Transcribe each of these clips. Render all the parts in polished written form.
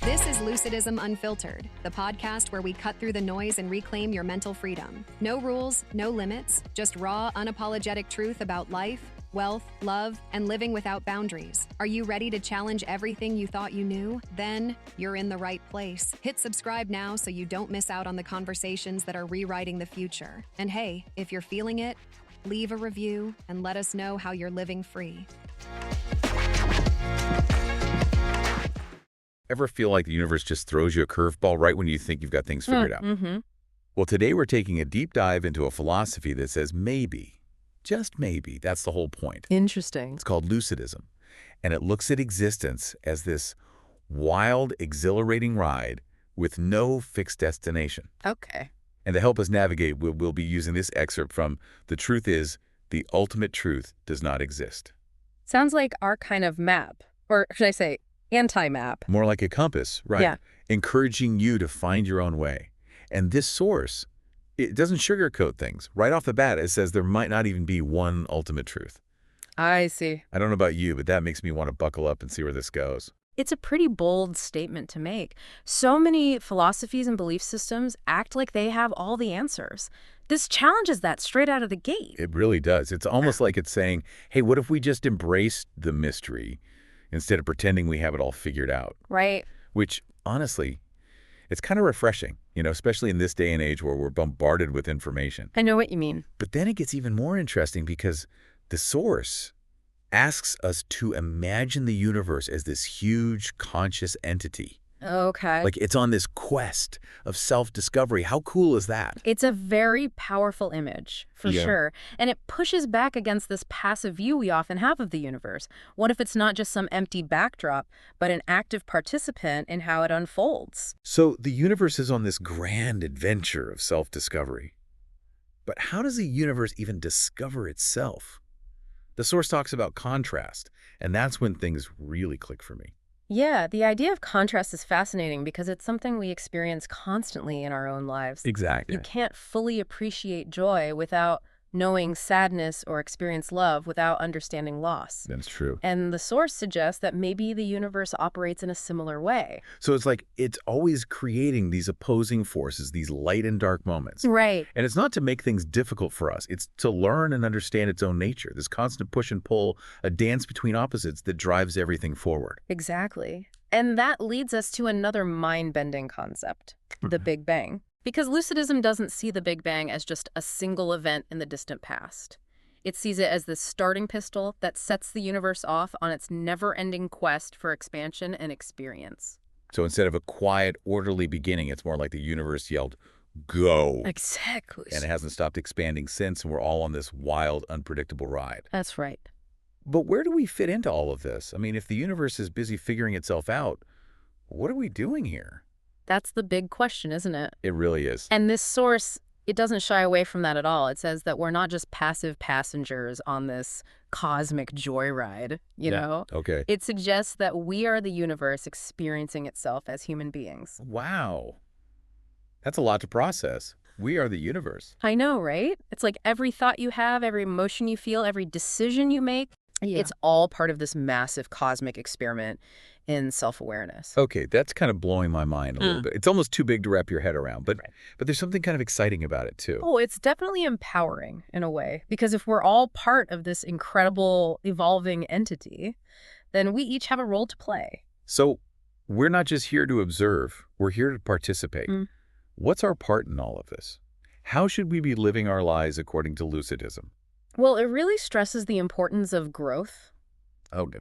This is Luciddhism Unfiltered, the podcast where we cut through the noise and reclaim your mental freedom. No rules, no limits, just raw, unapologetic truth about life, wealth, love, and living without boundaries. Are you ready to challenge everything you thought you knew? Then you're in the right place. Hit subscribe now so you don't miss out on the conversations that are rewriting the future. And hey, if you're feeling it, leave a review and let us know how you're living free. Ever feel like the universe just throws you a curveball right when you think you've got things figured out? Mm-hmm. Well, today we're taking a deep dive into a philosophy that says maybe, just maybe, that's the whole point. Interesting. It's called Luciddhism, and it looks at existence as this wild, exhilarating ride with no fixed destination. Okay. And to help us navigate, we'll be using this excerpt from The Truth Is, the Ultimate Truth Does Not Exist. Sounds like our kind of map, or should I say anti-map. More like a compass, right? Yeah. Encouraging you to find your own way. And this source, it doesn't sugarcoat things. Right off the bat, it says there might not even be one ultimate truth. I see. I don't know about you, but that makes me want to buckle up and see where this goes. It's a pretty bold statement to make. So many philosophies and belief systems act like they have all the answers. This challenges that straight out of the gate. It really does. It's almost like it's saying, hey, what if we just embraced the mystery instead of pretending we have it all figured out? Right. Which, honestly, it's kind of refreshing, especially in this day and age where we're bombarded with information. I know what you mean. But then it gets even more interesting because the source asks us to imagine the universe as this huge conscious entity. Okay. Like it's on this quest of self-discovery. How cool is that? It's a very powerful image, for sure. And it pushes back against this passive view we often have of the universe. What if it's not just some empty backdrop, but an active participant in how it unfolds? So the universe is on this grand adventure of self-discovery. But how does the universe even discover itself? The source talks about contrast, and that's when things really click for me. Yeah, the idea of contrast is fascinating because it's something we experience constantly in our own lives. Exactly. You can't fully appreciate joy without knowing sadness or experience love without understanding loss. That's true. And the source suggests that maybe the universe operates in a similar way. So it's like it's always creating these opposing forces, these light and dark moments. Right. And it's not to make things difficult for us. It's to learn and understand its own nature, this constant push and pull, a dance between opposites that drives everything forward. Exactly. And that leads us to another mind-bending concept, the Big Bang. Because Luciddhism doesn't see the Big Bang as just a single event in the distant past. It sees it as the starting pistol that sets the universe off on its never-ending quest for expansion and experience. So instead of a quiet, orderly beginning, it's more like the universe yelled, go. Exactly. And it hasn't stopped expanding since, and we're all on this wild, unpredictable ride. That's right. But where do we fit into all of this? I mean, if the universe is busy figuring itself out, what are we doing here? That's the big question, isn't it? It really is. And this source, it doesn't shy away from that at all. It says that we're not just passive passengers on this cosmic joyride, you know? Okay. It suggests that we are the universe experiencing itself as human beings. Wow. That's a lot to process. We are the universe. I know, right? It's like every thought you have, every emotion you feel, every decision you make, it's all part of this massive cosmic experiment in self-awareness. Okay, that's kind of blowing my mind a little bit. It's almost too big to wrap your head around, but there's something kind of exciting about it, too. Oh, it's definitely empowering in a way, because if we're all part of this incredible evolving entity, then we each have a role to play. So we're not just here to observe, we're here to participate. What's our part in all of this? How should we be living our lives according to Luciddhism? Well, it really stresses the importance of growth,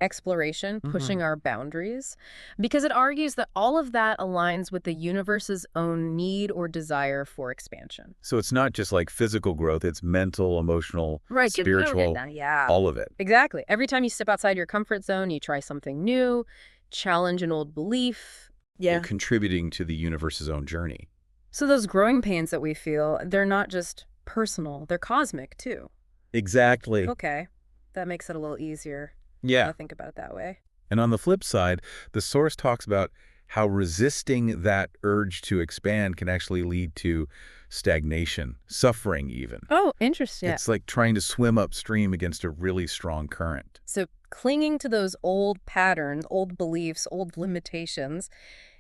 exploration, pushing our boundaries, because it argues that all of that aligns with the universe's own need or desire for expansion. So it's not just like physical growth, it's mental, emotional, Right, spiritual, yeah. all of it. Exactly. Every time you step outside your comfort zone, you try something new, challenge an old belief. You're contributing to the universe's own journey. So those growing pains that we feel, they're not just personal, they're cosmic too. Exactly. Okay. That makes it a little easier. Yeah. I think about it that way. And on the flip side, the source talks about how resisting that urge to expand can actually lead to stagnation, suffering even. Oh, interesting. It's like trying to swim upstream against a really strong current. So clinging to those old patterns, old beliefs, old limitations.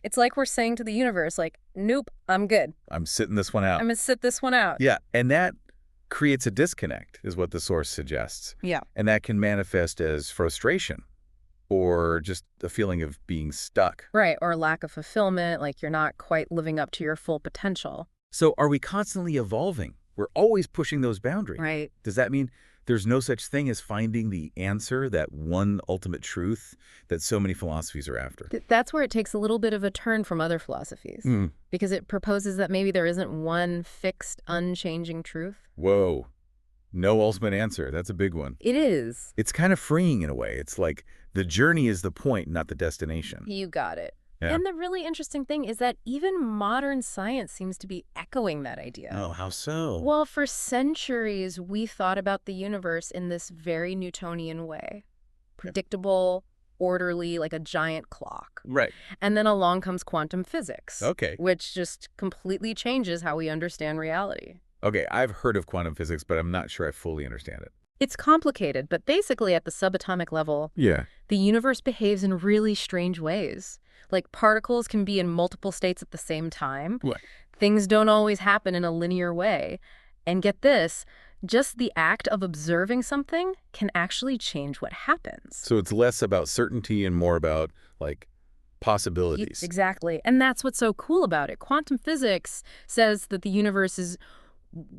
It's like we're saying to the universe, like, nope, I'm good. I'm sitting this one out. I'm going to sit this one out. Yeah, and that creates a disconnect, is what the source suggests. Yeah. And that can manifest as frustration or just a feeling of being stuck. Right, or lack of fulfillment, like you're not quite living up to your full potential. So are we constantly evolving? We're always pushing those boundaries. Right. Does that mean there's no such thing as finding the answer, that one ultimate truth that so many philosophies are after? That's where it takes a little bit of a turn from other philosophies, because it proposes that maybe there isn't one fixed, unchanging truth. Whoa. No ultimate answer. That's a big one. It is. It's kind of freeing in a way. It's like the journey is the point, not the destination. You got it. Yeah. And the really interesting thing is that even modern science seems to be echoing that idea. Oh, how so? Well, for centuries, we thought about the universe in this very Newtonian way. Predictable, orderly, like a giant clock. Right. And then along comes quantum physics. Okay. Which just completely changes how we understand reality. Okay, I've heard of quantum physics, but I'm not sure I fully understand it. It's complicated, but basically at the subatomic level, Yeah. the universe behaves in really strange ways. Like particles can be in multiple states at the same time. What? Things don't always happen in a linear way. And get this, just the act of observing something can actually change what happens. So it's less about certainty and more about, like, possibilities. Exactly. And that's what's so cool about it. Quantum physics says that the universe is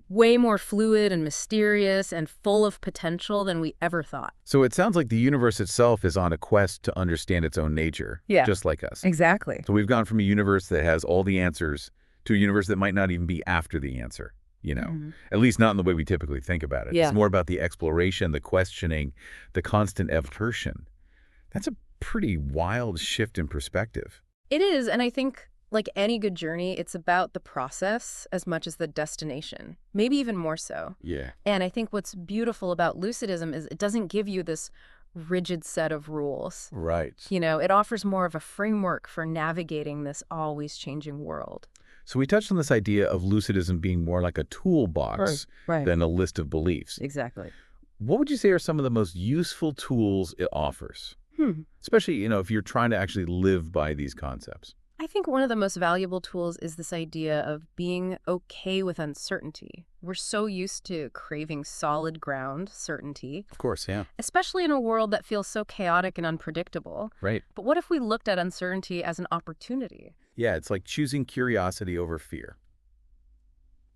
way more fluid and mysterious and full of potential than we ever thought. So it sounds like the universe itself is on a quest to understand its own nature, just like us. Exactly. So we've gone from a universe that has all the answers to a universe that might not even be after the answer, you know, at least not in the way we typically think about it. Yeah. It's more about the exploration, the questioning, the constant evolution. That's a pretty wild shift in perspective. It is, and I think like any good journey, it's about the process as much as the destination, maybe even more so. Yeah. And I think what's beautiful about Luciddhism is it doesn't give you this rigid set of rules. Right. You know, it offers more of a framework for navigating this always changing world. So we touched on this idea of Luciddism being more like a toolbox Right. than a list of beliefs. Exactly. What would you say are some of the most useful tools it offers? Especially, you know, if you're trying to actually live by these concepts. I think one of the most valuable tools is this idea of being okay with uncertainty. We're so used to craving solid ground, certainty, Of course, yeah. especially in a world that feels so chaotic and unpredictable. Right. But what if we looked at uncertainty as an opportunity? Yeah, it's like choosing curiosity over fear,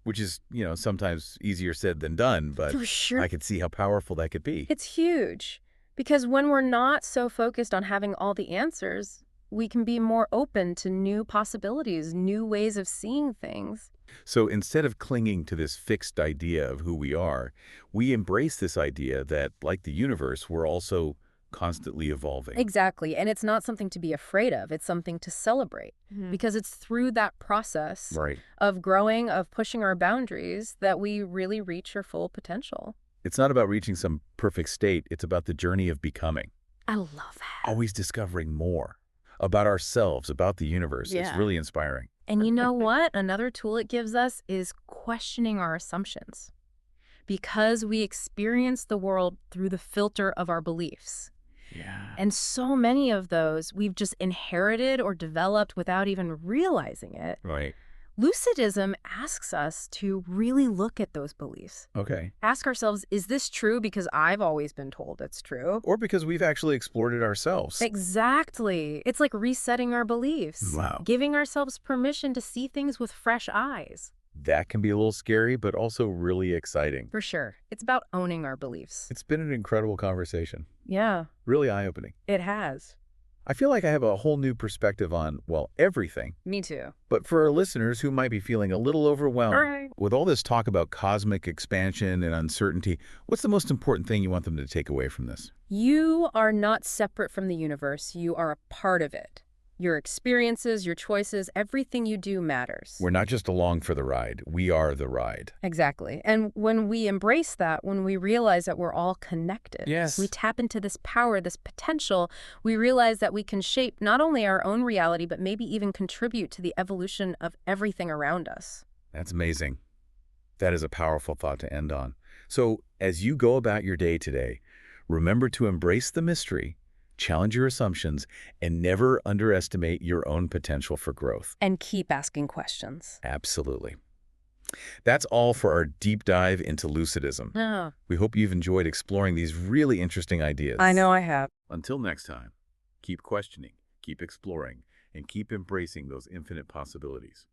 which is, you know, sometimes easier said than done, but For sure. I could see how powerful that could be. It's huge. Because when we're not so focused on having all the answers, we can be more open to new possibilities, new ways of seeing things. So instead of clinging to this fixed idea of who we are, we embrace this idea that, like the universe, we're also constantly evolving. Exactly. And it's not something to be afraid of. It's something to celebrate. Because it's through that process Right. of growing, of pushing our boundaries, that we really reach our full potential. It's not about reaching some perfect state. It's about the journey of becoming, I love that. always discovering more about ourselves, about the universe. It's Yeah. really inspiring. And you know what? Another tool it gives us is questioning our assumptions. Because we experience the world through the filter of our beliefs. Yeah. And so many of those we've just inherited or developed without even realizing it. Right. Luciddism asks us to really look at those beliefs. Okay. Ask ourselves, is this true because I've always been told it's true? Or because we've actually explored it ourselves. Exactly. It's like resetting our beliefs. Wow. Giving ourselves permission to see things with fresh eyes. That can be a little scary, but also really exciting. For sure. It's about owning our beliefs. It's been an incredible conversation. Yeah, Really eye-opening. it has. I feel like I have a whole new perspective on, well, everything. Me too. But for our listeners who might be feeling a little overwhelmed, All right. with all this talk about cosmic expansion and uncertainty, what's the most important thing you want them to take away from this? You are not separate from the universe. You are a part of it. Your experiences, your choices, everything you do matters. We're not just along for the ride. We are the ride. Exactly. And when we embrace that, when we realize that we're all connected, Yes. we tap into this power, this potential, we realize that we can shape not only our own reality, but maybe even contribute to the evolution of everything around us. That's amazing. That is a powerful thought to end on. So as you go about your day today, Remember to embrace the mystery, challenge your assumptions, and never underestimate your own potential for growth. And keep asking questions. Absolutely. That's all for our deep dive into Luciddism. Oh, We hope you've enjoyed exploring these really interesting ideas. I know I have. Until next time, keep questioning, keep exploring, and keep embracing those infinite possibilities.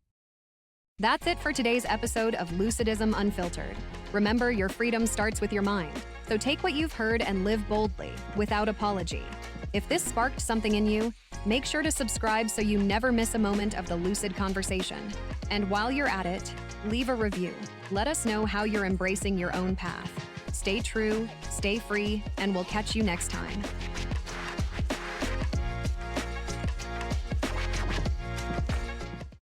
That's it for today's episode of Luciddism Unfiltered. Remember, your freedom starts with your mind. So take what you've heard and live boldly, without apology. If this sparked something in you, make sure to subscribe so you never miss a moment of the lucid conversation. And while you're at it, leave a review. Let us know how you're embracing your own path. Stay true, stay free, and we'll catch you next time.